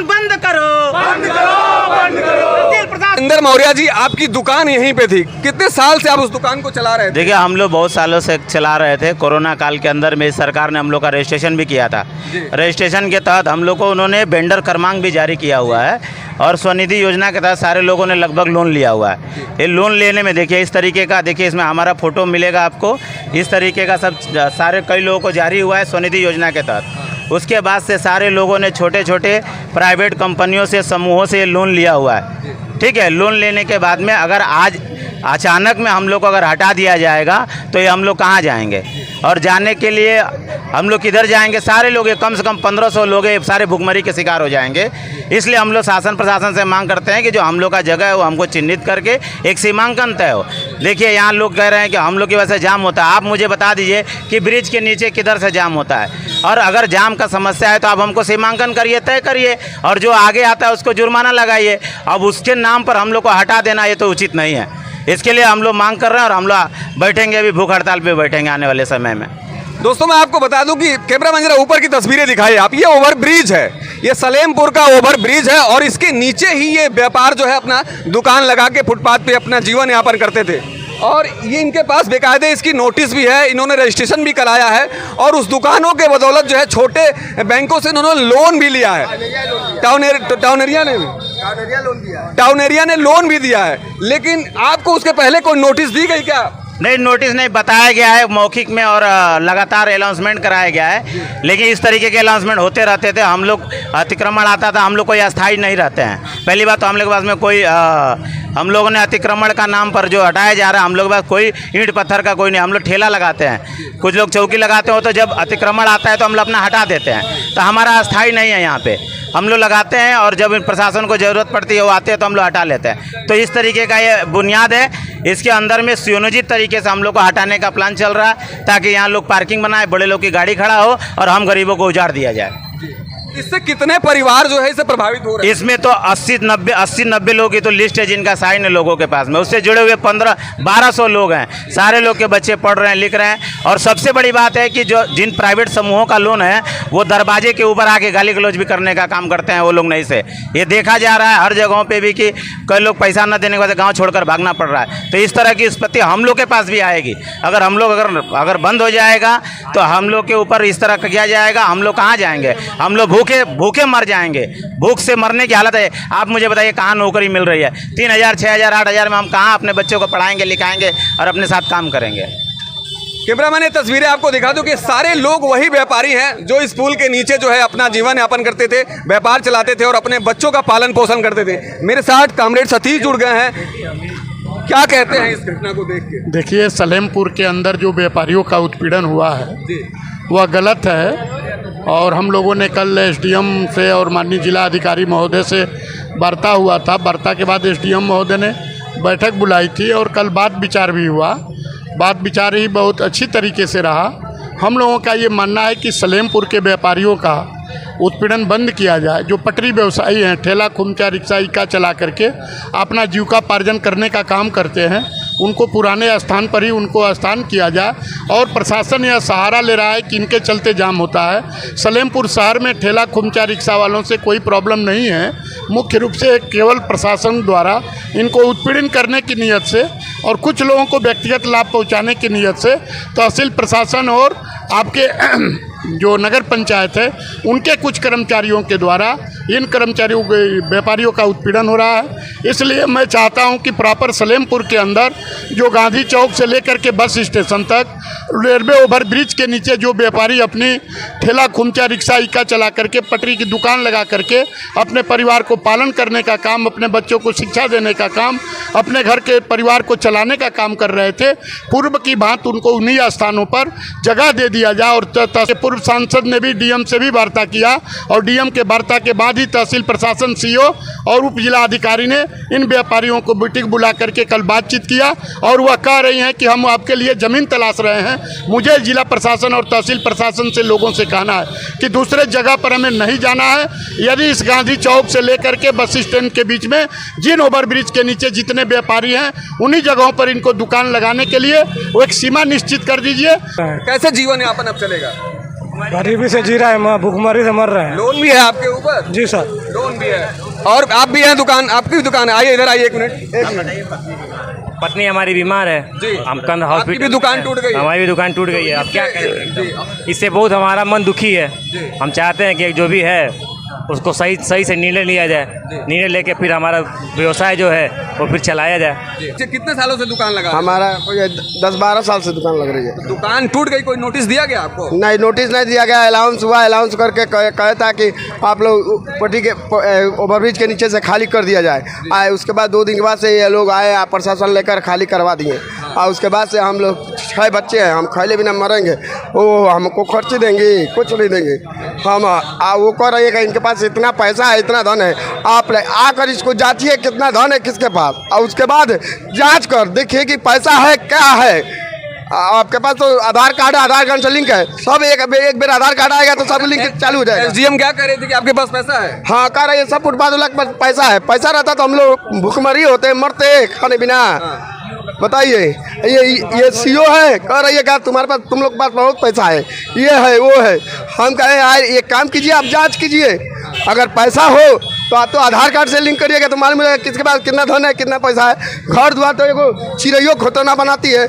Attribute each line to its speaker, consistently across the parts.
Speaker 1: बंद करो।
Speaker 2: इंदर मौर्य जी, आपकी दुकान यहीं पे थी, कितने साल से आप उस दुकान को चला रहे थे?
Speaker 1: देखिए, हम लोग बहुत सालों से चला रहे थे। कोरोना काल के अंदर में सरकार ने हम लोग का रजिस्ट्रेशन भी किया था। रजिस्ट्रेशन के तहत हम लोग को उन्होंने वेंडर क्रमांक भी जारी किया हुआ है और स्वनिधि योजना के तहत सारे लोगों ने लगभग लोन लिया हुआ है। ये लोन लेने में देखिए इस तरीके का, देखिए इसमें हमारा फ़ोटो मिलेगा आपको, इस तरीके का सब सारे कई लोगों को जारी हुआ है स्वनिधि योजना के तहत। उसके बाद से सारे लोगों ने छोटे छोटे प्राइवेट कंपनियों से, समूहों से लोन लिया हुआ है। ठीक है, लोन लेने के बाद में अगर आज अचानक में हम लोग को अगर हटा दिया जाएगा तो ये हम लोग कहाँ जाएंगे और जाने के लिए हम लोग किधर जाएंगे? सारे लोग, कम से कम 1500 लोग सारे भुखमरी के शिकार हो जाएंगे। इसलिए हम लोग शासन प्रशासन से मांग करते हैं कि जो हम लोग का जगह है वो हमको चिन्हित करके एक सीमांकन तय हो। देखिए, यहाँ लोग कह रहे हैं कि हम लोग की वजह से जाम होता है। आप मुझे बता दीजिए कि ब्रिज के नीचे किधर से जाम होता है, और अगर जाम का समस्या है तो आप हमको सीमांकन करिए, तय करिए, और जो आगे आता है उसको जुर्माना लगाइए। अब उसके नाम पर हम लोग को हटा देना ये तो उचित नहीं है। इसके लिए हम लोग मांग कर रहे हैं और हम लोग बैठेंगे, अभी भूख हड़ताल पे बैठेंगे आने वाले समय में।
Speaker 2: दोस्तों मैं आपको बता दूं कि कैमरा जरा ऊपर की तस्वीरें दिखाइए आप। ये ओवर ब्रिज है, ये सलेमपुर का ओवर ब्रिज है और इसके नीचे ही ये व्यापार जो है अपना दुकान लगा के फुटपाथ पे अपना जीवन यापन करते थे। और ये इनके पास बेकायदे इसकी नोटिस भी है, इन्होंने रजिस्ट्रेशन भी कराया है और उस दुकानों के बदौलत जो है छोटे बैंकों से इन्होंने लोन भी लिया है। टाउन एरिया ने लोन भी दिया है। लेकिन आपको उसके पहले कोई नोटिस दी गई क्या?
Speaker 1: नहीं, नोटिस नहीं, बताया गया है मौखिक में और लगातार अनाउंसमेंट कराया गया है। लेकिन इस तरीके के अनाउंसमेंट होते रहते थे। हम लोग अतिक्रमण आता था, हम लोग कोई अस्थायी नहीं रहते हैं। पहली बात तो हम लोग के पास में कोई हम लोगों ने अतिक्रमण का नाम पर जो हटाया जा रहा है, हम लोग के पास कोई ईंट पत्थर का कोई नहीं। हम लोग ठेला लगाते हैं, कुछ लोग चौकी लगाते हो, तो जब अतिक्रमण आता है तो हम लोग अपना हटा देते हैं। तो हमारा अस्थायी नहीं है, यहाँ पे हम लोग लगाते हैं और जब प्रशासन को ज़रूरत पड़ती है वो आते हैं तो हम लोग हटा लेते हैं। तो इस तरीके का ये बुनियाद है। इसके अंदर में सुनियोजित तरीके से हम लोग को हटाने का प्लान चल रहा है ताकि यहाँ लोग पार्किंग बनाए, बड़े लोग की गाड़ी खड़ा हो और हम गरीबों को उजाड़ दिया जाए।
Speaker 2: इससे कितने परिवार जो है इससे प्रभावित हो रहे हैं?
Speaker 1: इसमें तो 80-90 लोग की तो लिस्ट है जिनका साइन है लोगों के पास में। उससे जुड़े हुए 1500-1200 लोग हैं। सारे लोग के बच्चे पढ़ रहे हैं, लिख रहे हैं। और सबसे बड़ी बात है कि जो जिन प्राइवेट समूहों का लोन है वो दरवाजे के ऊपर आके गाली गलौज भी करने का काम करते हैं वो लोग नहीं से। ये देखा जा रहा है हर जगहों पर भी कि कई लोग पैसा न देने के बाद गाँव छोड़कर भागना पड़ रहा है। तो इस तरह की स्थिति हम लोग के पास भी आएगी। अगर हम लोग अगर बंद हो जाएगा तो हम लोग के ऊपर इस तरह किया जाएगा, हम लोग कहाँ जाएंगे? हम लोग भूखे मर जाएंगे। भूख से मरने की हालत है। आप मुझे बताइए कहाँ नौकरी मिल रही है? 3000, 6000, 8000 में हम कहाँ अपने बच्चों को पढ़ाएंगे, लिखाएंगे और अपने साथ काम करेंगे?
Speaker 2: कैमरामैन, ये तस्वीरें आपको दिखा दूं कि सारे लोग वही व्यापारी हैं जो इस पुल के नीचे जो है अपना जीवन यापन करते थे, व्यापार चलाते थे और अपने बच्चों का पालन पोषण करते थे। मेरे साथ कामरेड सतीश जुड़ गए हैं। क्या कहते हैं इस घटना को देख के?
Speaker 3: देखिए, सलेमपुर के अंदर जो व्यापारियों का उत्पीड़न हुआ है वह गलत है और हम लोगों ने कल एसडीएम से और माननीय जिला अधिकारी महोदय से वार्ता हुआ था। वार्ता के बाद एसडीएम महोदय ने बैठक बुलाई थी और कल बात विचार भी हुआ। बात विचार ही बहुत अच्छी तरीके से रहा। हम लोगों का ये मानना है कि सलेमपुर के व्यापारियों का उत्पीड़न बंद किया जाए। जो पटरी व्यवसायी हैं, ठेला खुमचा रिक्शा इक्का चला करके अपना जीविकोपार्जन करने का काम करते हैं, उनको पुराने स्थान पर ही उनको स्थान किया जाए। और प्रशासन यह सहारा ले रहा है कि इनके चलते जाम होता है। सलेमपुर शहर में ठेला खुमचा रिक्शा वालों से कोई प्रॉब्लम नहीं है। मुख्य रूप से केवल प्रशासन द्वारा इनको उत्पीड़न करने की नीयत से और कुछ लोगों को व्यक्तिगत लाभ पहुंचाने की नीयत से तहसील प्रशासन और आपके जो नगर पंचायत है उनके कुछ कर्मचारियों के द्वारा इन कर्मचारियों के व्यापारियों का उत्पीड़न हो रहा है। इसलिए मैं चाहता हूं कि प्रॉपर सलेमपुर के अंदर जो गांधी चौक से लेकर के बस स्टेशन तक रेलवे ओवर ब्रिज के नीचे जो व्यापारी अपनी ठेला खुमचा रिक्शा इक्का चला करके पटरी की दुकान लगा करके अपने परिवार को पालन करने का काम, अपने बच्चों को शिक्षा देने का काम, अपने घर के परिवार को चलाने का काम कर रहे थे, पूर्व की बात उनको उन्हीं स्थानों पर जगह दे दिया जाए। और पूर्व सांसद ने भी डीएम से भी वार्ता किया और डीएम के वार्ता के बाद गांधी तहसील प्रशासन सीओ और उप जिला अधिकारी ने इन व्यापारियों को मीटिंग बुला करके कल बातचीत किया और वह कह रही हैं कि हम आपके लिए ज़मीन तलाश रहे हैं। मुझे जिला प्रशासन और तहसील प्रशासन से लोगों से कहना है कि दूसरे जगह पर हमें नहीं जाना है। यदि इस गांधी चौक से लेकर के बस स्टैंड के बीच में जिन ओवरब्रिज के नीचे जितने व्यापारी हैं उन्हीं जगहों पर इनको दुकान लगाने के लिए वो एक सीमा निश्चित कर दीजिए।
Speaker 2: कैसे जीवन यापन अब चलेगा?
Speaker 4: गरीबी से जी रहा है, भूखमरी से मर रहे हैं।
Speaker 2: लोन भी है आपके ऊपर?
Speaker 4: जी सर,
Speaker 2: लोन भी है। और आप भी हैं, दुकान आपकी भी दुकान है। आइए इधर आइए, एक मिनट।
Speaker 5: पत्नी हमारी बीमार है
Speaker 2: जी।
Speaker 5: हम कल
Speaker 2: आपकी
Speaker 5: हॉस्पिटल
Speaker 2: भी दुकान टूट गई?
Speaker 5: हमारी भी दुकान टूट गई है। अब क्या करें?
Speaker 2: जी।
Speaker 5: इससे बहुत हमारा मन दुखी है। हम चाहते हैं कि जो भी है उसको सही से निर्णय लिया जाए। निर्णय लेके फिर हमारा व्यवसाय जो है वो फिर चलाया जाए।
Speaker 2: कितने सालों से दुकान लगा?
Speaker 6: हमारा कोई 10-12 साल से दुकान लग रही है।
Speaker 2: दुकान टूट गई, कोई नोटिस दिया गया आपको?
Speaker 6: नहीं, नोटिस नहीं दिया गया। अलाउंस हुआ, अलाउंस करके कहे था कि आप लोग पट्टी के ओवरब्रिज के नीचे से खाली कर दिया जाए। आए उसके बाद 2 दिन के बाद से ये लोग आए, प्रशासन लेकर खाली करवा दिए। और उसके बाद से हम लोग 6 बच्चे हैं, हम खैले बिना मरेंगे। वो हमको खर्च देंगे, कुछ नहीं देंगे। हम वो कह रही है कि इनके पास इतना पैसा है, इतना धन है, आप आकर इसको जांचिए कितना धन है किसके पास, और उसके बाद जांच कर देखिए कि पैसा है क्या है। आपके पास तो आधार कार्ड है, आधार कार्ड से लिंक है सब। एक बेर आधार कार्ड आएगा तो सब लिंक चालू हो जाएगा।
Speaker 2: एसडीएम क्या कह रहे थे कि आपके पास पैसा है?
Speaker 6: हाँ, कह रहे हैं सब फुटपाथ वाला के पास पैसा है। पैसा रहता तो हम लोग भूखमरी होते, मरते खाने बिना। बताइए, ये सीओ है, कह रही है क्या तुम्हारे पास, तुम लोग के पास बहुत पैसा है, ये है वो है। हम कहे यार एक काम कीजिए, आप जांच कीजिए, अगर पैसा हो तो आप तो आधार कार्ड से लिंक करिएगा तो मालूम है किसके पास कितना धन है, कितना पैसा है। घर द्वार तो एगो चिड़ैयो खोतना बनाती है,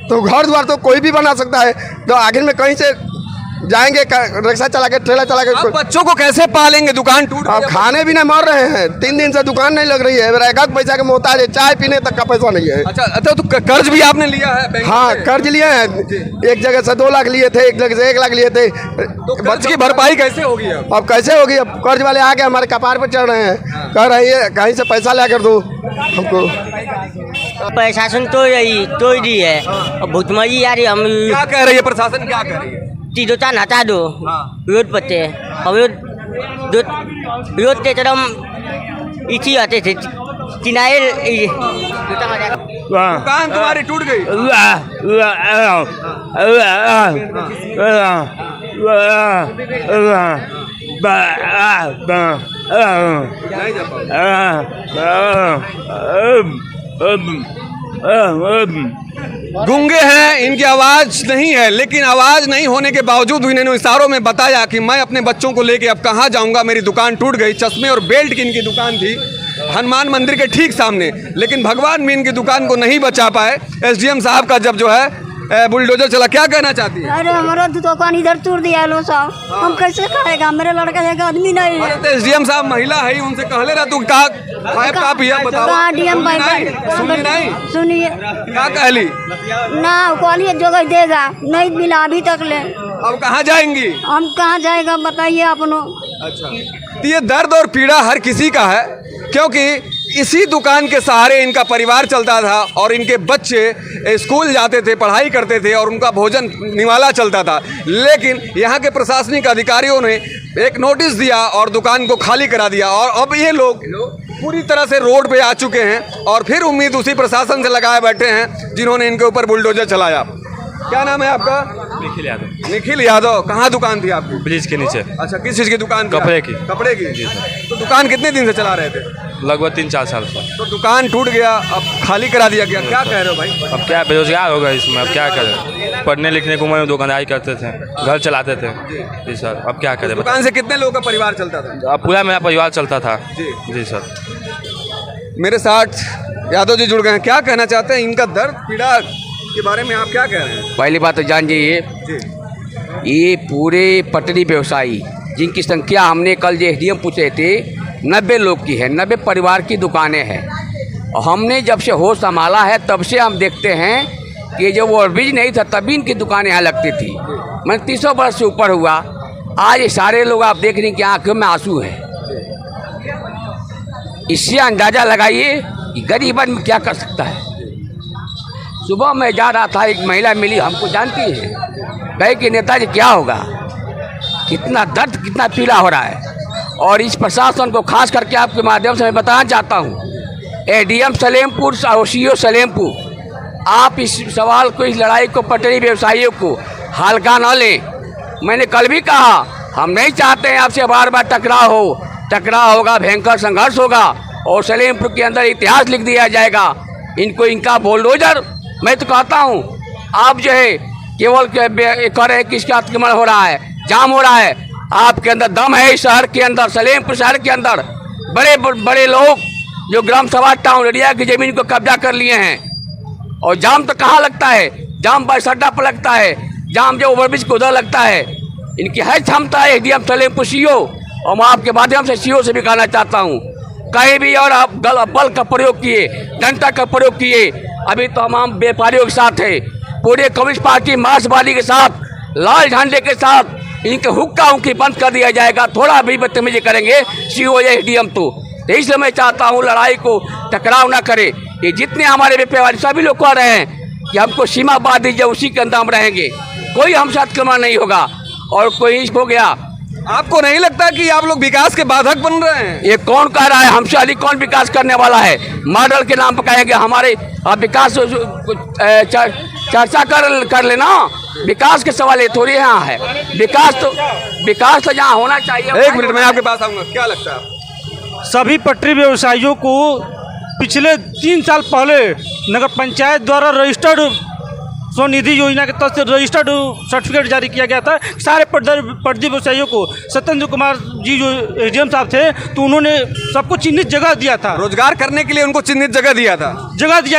Speaker 6: तो घर द्वार तो कोई भी बना सकता है। तो आखिर में कहीं से जाएंगे रिक्शा चला के, ठेला चला के।
Speaker 2: आप बच्चों को कैसे पालेंगे? दुकान टूट
Speaker 6: अब
Speaker 2: गई।
Speaker 6: खाने भी नहीं मर रहे हैं, 3 दिन से दुकान नहीं लग रही है। मेरा एक पैसा का मोहताज है, चाय पीने तक का पैसा नहीं है।
Speaker 2: अच्छा, तो कर्ज भी आपने लिया है बैंक
Speaker 6: हाँ,
Speaker 2: से?
Speaker 6: कर्ज लिए हैं। एक जगह से 2 लाख लिए थे, एक जगह से 1 लाख लिए थे।
Speaker 2: तो कर्ज की भरपाई कैसे होगी अब
Speaker 6: कैसे होगी? अब कर्ज वाले आके हमारे कपार पर चढ़ रहे हैं, कह रहे हैं कहीं से पैसा ला कर दो हमको।
Speaker 7: प्रशासन तो यही तो ही दी है, और भुखमरी यार हम
Speaker 2: क्या कह रही है प्रशासन, क्या कह रही है?
Speaker 7: दुकान हटा दो रोड पर थे, और रोड पे एकदम इसी आते थे किनारे।
Speaker 2: दुकान तुम्हारी टूट गई? गूंगे हैं, इनकी आवाज़ नहीं है, लेकिन आवाज़ नहीं होने के बावजूद भी इन्होंने इशारों में बताया कि मैं अपने बच्चों को लेके अब कहाँ जाऊँगा, मेरी दुकान टूट गई। चश्मे और बेल्ट की इनकी दुकान थी हनुमान मंदिर के ठीक सामने, लेकिन भगवान भी इनकी दुकान को नहीं बचा पाए। एसडीएम साहब का जब जो है बुलडोजर चला, क्या कहना चाहती है?
Speaker 8: अरे हमारा दुकान इधर तोड़ दिया लो साहब, हम कैसे खाएगा? मेरे लड़का एक आदमी नहीं है।
Speaker 2: तो एसडीएम साहब महिला है, उनसे कहले रहा तू का पिया बताओ।
Speaker 8: कहाँ डीएम भाई
Speaker 2: सुनी नहीं?
Speaker 8: सुनिए,
Speaker 2: क्या कहली?
Speaker 8: ना कहलिए जगह देगा, नहीं मिला अभी तक ले।
Speaker 2: अब कहाँ जाएंगी?
Speaker 8: हम कहाँ जाएगा बताइए अपनो।
Speaker 2: अच्छा, तो ये दर्द और पीड़ा हर किसी का है, क्योंकि इसी दुकान के सहारे इनका परिवार चलता था और इनके बच्चे स्कूल जाते थे, पढ़ाई करते थे और उनका भोजन निवाला चलता था। लेकिन यहाँ के प्रशासनिक अधिकारियों ने एक नोटिस दिया और दुकान को खाली करा दिया, और अब ये लोग पूरी तरह से रोड पे आ चुके हैं और फिर उम्मीद उसी प्रशासन से लगाए बैठे हैं जिन्होंने इनके ऊपर बुलडोजर चलाया। क्या नाम है आपका?
Speaker 5: निखिल यादव।
Speaker 2: निखिल यादव, कहाँ दुकान थी आपकी?
Speaker 5: ब्रिज के नीचे।
Speaker 2: अच्छा, किस चीज़ की दुकान?
Speaker 5: कपड़े की।
Speaker 2: कपड़े की? जी सर। तो दुकान कितने दिन से चला रहे थे?
Speaker 5: लगभग 3-4 साल से।
Speaker 2: तो दुकान टूट गया, अब खाली करा दिया गया, क्या कह रहे हो भाई?
Speaker 5: अब क्या बेरोजगार हो गए इसमें, अब क्या करें? पढ़ने लिखने की उम्र में दुकानदारी करते थे, घर चलाते थे। जी सर, अब क्या करें?
Speaker 2: दुकान से कितने लोगों का परिवार चलता था?
Speaker 5: अब पूरा मेरा परिवार चलता था। जी सर।
Speaker 2: मेरे साथ यादव जी जुड़ गए हैं, क्या कहना चाहते हैं? इनका दर्द पीड़ा के बारे में आप क्या कह रहे हैं?
Speaker 9: पहली बात तो जान जाइए, ये पूरे पटरी व्यवसायी जिनकी संख्या हमने कल जो एसडीएम पूछे थे 90 लोग की है, 90 परिवार की दुकानें हैं। और हमने जब से होश संभाला है तब से हम देखते हैं कि जब ओवरब्रिज नहीं था तभी इनकी दुकानें यहाँ लगती थी। मैंने 300 वर्ष से ऊपर हुआ, आज ये सारे लोग आप देख रहे हैं कि आँखों में आंसू है। इससे अंदाज़ा लगाइए कि गरीब आदमी क्या कर सकता है। सुबह मैं जा रहा था, एक महिला मिली, हमको जानती है, कहे कि नेताजी क्या होगा, कितना दर्द कितना पीड़ा हो रहा है। और इस प्रशासन को खास करके आपके माध्यम से मैं बताना चाहता हूँ, एडीएम सलेमपुर और सीओ सलेमपुर, आप इस सवाल को, इस लड़ाई को पटरी व्यवसायियों को हल्का न लें। मैंने कल भी कहा, हम नहीं चाहते हैं आपसे बार बार टकराव हो। टकराव होगा, भयंकर संघर्ष होगा और सलेमपुर के अंदर इतिहास लिख दिया जाएगा। इनको इनका बुलडोजर, मैं तो कहता हूँ आप जो है केवल कर रहे हैं कि इसका अतिक्रमण हो रहा है, जाम हो रहा है। आपके अंदर दम है। इस शहर के अंदर, सलेमपुर शहर के अंदर बड़े बड़े लोग जो ग्राम सभा टाउन एरिया की ज़मीन को कब्जा कर लिए हैं। और जाम तो कहाँ लगता है? जाम बस अड्डा पर लगता है, जाम जो ओवरब्रिज को उधर लगता है। इनकी है क्षमता है एडीएम सलेमपुर सीओ, और मैं आपके माध्यम से सीओ से भी कहना चाहता हूँ, कहीं भी और आप बल का प्रयोग किए, डंडा का प्रयोग किए, अभी तो हम व्यापारियों के साथ है, पूरे कम्युनिस्ट पार्टी मार्क्सवादी के साथ, लाल झंडे के साथ इनके हुक्का उनकी बंद कर दिया जाएगा। थोड़ा भी बदतमीजी करेंगे सीओ या एडीएम तो इसलिए मैं चाहता हूँ लड़ाई को टकराव ना करे। ये जितने हमारे व्यापारी सभी लोग कह रहे हैं कि हमको सीमा बांध दीजिए, उसी के अंदर हम रहेंगे, कोई हमसे अतिक्रमण नहीं होगा। और कोई हो गया,
Speaker 2: आपको नहीं लगता कि आप लोग विकास के बाधक बन रहे हैं?
Speaker 9: ये कौन कह रहा है? हमसे अधिक कौन विकास करने वाला है? मॉडल के नाम पर कहेंगे हमारे विकास चर्चा कर लेना। विकास के सवाल ये थोड़ी यहाँ है। विकास तो जहाँ होना चाहिए।
Speaker 2: एक मिनट, मैं आपके पास आऊँगा। क्या लगता है?
Speaker 4: सभी पटरी व्यवसायियों को पिछले 3 साल पहले नगर पंचायत द्वारा रजिस्टर्ड स्वनिधि योजना के तहत से रजिस्टर्ड सर्टिफिकेट जारी किया गया था। सारे पटरी व्यवसायियों को सत्येंद्र कुमार जी जो एडीएम साहब थे, तो उन्होंने सबको चिन्हित जगह दिया था,
Speaker 2: रोजगार करने के लिए उनको चिन्हित जगह दिया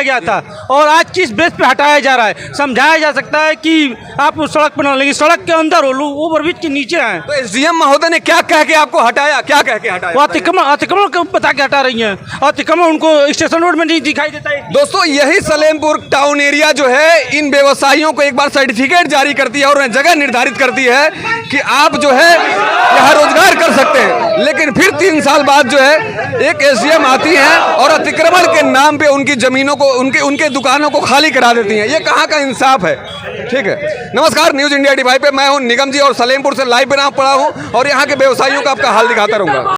Speaker 4: गया था। और आज किस बेस पे हटाया जा रहा है? समझाया जा सकता है कि आप सड़क पर ना, लेकिन सड़क के अंदर हो, ओवरब्रिज के नीचे हैं।
Speaker 2: तो एसडीएम महोदय ने क्या कह के आपको हटाया? क्या कह के हटाया?
Speaker 4: वो अतिक्रमण को बता के हटा रही हैं। अतिक्रमण उनको स्टेशन रोड में नहीं दिखाई देता है।
Speaker 2: दोस्तों, यही सलेमपुर टाउन एरिया जो है इन व्यवसायियों को एक बार सर्टिफिकेट जारी करती है और उन्हें जगह निर्धारित करती है कि आप जो है यहाँ रोजगार कर सकते हैं। लेकिन फिर 3 साल बाद जो है एक एसडीएम आती है और अतिक्रमण के नाम पे उनकी जमीनों को, उनके दुकानों को खाली करा देती हैं। ये कहाँ का इंसाफ है? ठीक है, नमस्कार, न्यूज़ इंडिया डिवाइड पे मैं हूँ निगम जी और सलेमपुर से लाइव बना पड़ा हूँ और यहाँ के व्यवसायियों का आपका हाल दिखाता रहूँगा।